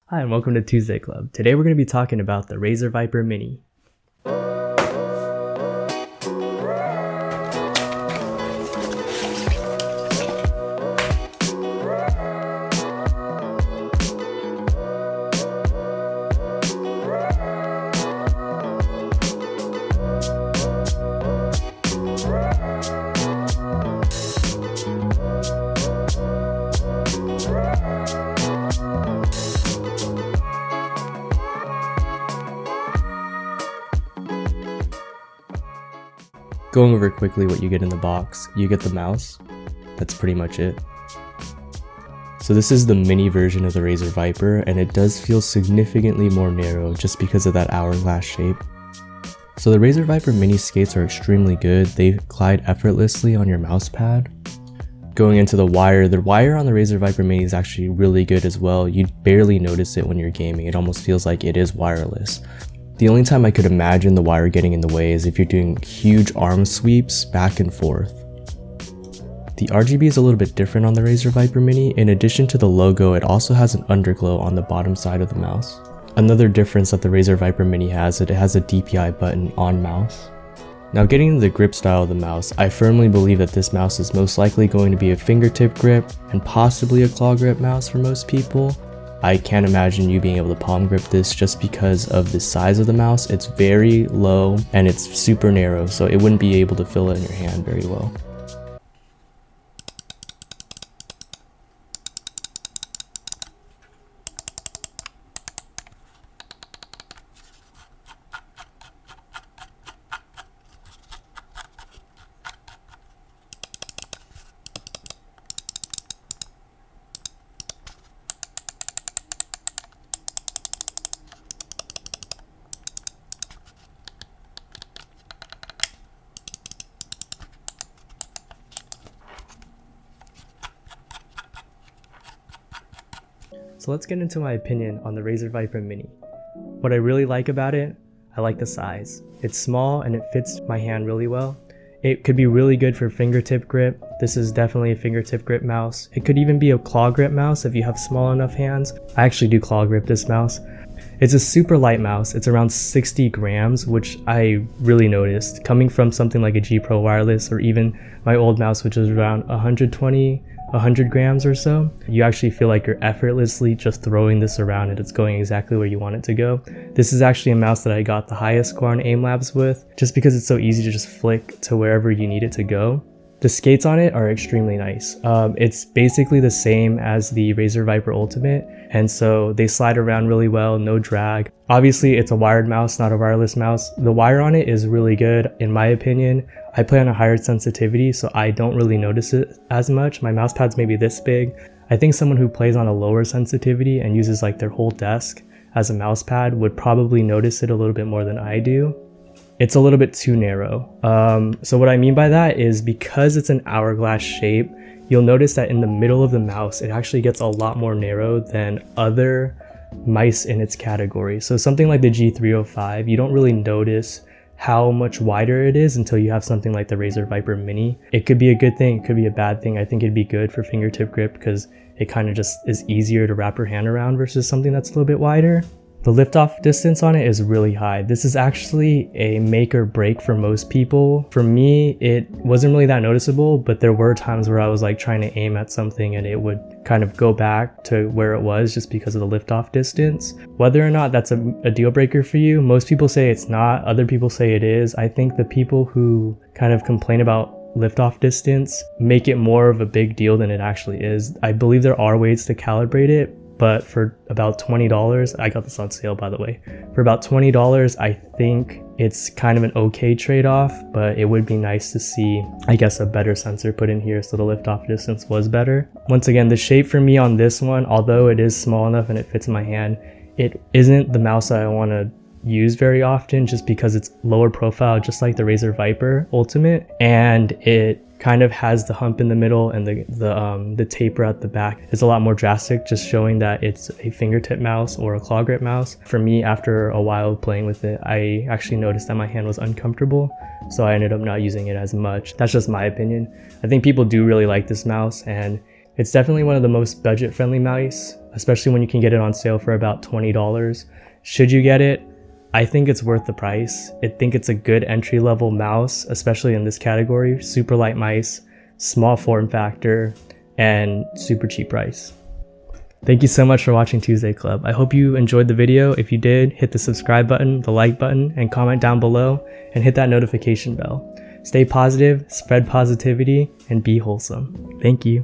Hi and welcome to Tuesday Club. Today we're going to be talking about the Razer Viper Mini. Going over quickly what you get in the box, you get the mouse. That's pretty much it. So this is the mini version of the Razer Viper, and it does feel significantly more narrow just because of that hourglass shape. So the Razer Viper mini skates are extremely good. They glide effortlessly on your mouse pad. Going into the wire on the Razer Viper mini is actually really good as well. You barely notice it when you're gaming. It almost feels like it is wireless. The only time I could imagine the wire getting in the way is if you're doing huge arm sweeps back and forth. The RGB is a little bit different on the Razer Viper Mini. In addition to the logo, it also has an underglow on the bottom side of the mouse. Another difference that the Razer Viper Mini has, it has a DPI button on mouse. Now getting into the grip style of the mouse, I firmly believe that this mouse is most likely going to be a fingertip grip and possibly a claw grip mouse for most people. I can't imagine you being able to palm grip this just because of the size of the mouse. It's very low and it's super narrow, so it wouldn't be able to fill it in your hand very well. So let's get into my opinion on the Razer Viper Mini. What I really like about it, I like the size. It's small and it fits my hand really well. It could be really good for fingertip grip. This is definitely a fingertip grip mouse. It could even be a claw grip mouse if you have small enough hands. I actually do claw grip this mouse. It's a super light mouse. It's around 60 grams, which I really noticed. Coming from something like a G Pro Wireless or even my old mouse, which is around 100 grams or so, you actually feel like you're effortlessly just throwing this around and it's going exactly where you want it to go. This is actually a mouse that I got the highest score on Aim Labs with, just because it's so easy to just flick to wherever you need it to go. The skates on it are extremely nice. It's basically the same as the Razer Viper Ultimate, and so they slide around really well, no drag. Obviously it's a wired mouse, not a wireless mouse. The wire on it is really good in my opinion. I play on a higher sensitivity, so I don't really notice it as much. My mouse pad's maybe this big. I think someone who plays on a lower sensitivity and uses like their whole desk as a mouse pad would probably notice it a little bit more than I do. It's a little bit too narrow. So what I mean by that is because it's an hourglass shape, you'll notice that in the middle of the mouse, it actually gets a lot more narrow than other mice in its category. So something like the G305, you don't really notice how much wider it is until you have something like the Razer Viper Mini. It could be a good thing, it could be a bad thing. I think it'd be good for fingertip grip because it kind of just is easier to wrap your hand around versus something that's a little bit wider. The liftoff distance on it is really high. This is actually a make or break for most people. For me, it wasn't really that noticeable, but there were times where I was like trying to aim at something and it would kind of go back to where it was just because of the liftoff distance. Whether or not that's a deal breaker for you, most people say it's not, other people say it is. I think the people who kind of complain about liftoff distance make it more of a big deal than it actually is. I believe there are ways to calibrate it, but for about $20, I got this on sale by the way, for about $20, I think it's kind of an okay trade-off, but it would be nice to see, I guess, a better sensor put in here so the liftoff distance was better. Once again, the shape for me on this one, although it is small enough and it fits in my hand, it isn't the mouse that I want to use very often just because it's lower profile, just like the Razer Viper Ultimate, and it kind of has the hump in the middle and the taper at the back. It's a lot more drastic, just showing that it's a fingertip mouse or a claw grip mouse. For me, after a while playing with it, I actually noticed that my hand was uncomfortable, so I ended up not using it as much. That's just my opinion. I think people do really like this mouse, and it's definitely one of the most budget-friendly mice especially when you can get it on sale for about $20. Should you get it? I think it's worth the price. I think it's a good entry-level mouse, especially in this category. Super light mice, small form factor, and super cheap price. Thank you so much for watching Tuesday Club. I hope you enjoyed the video. If you did, hit the subscribe button, the like button, and comment down below, and hit that notification bell. Stay positive, spread positivity, and be wholesome. Thank you.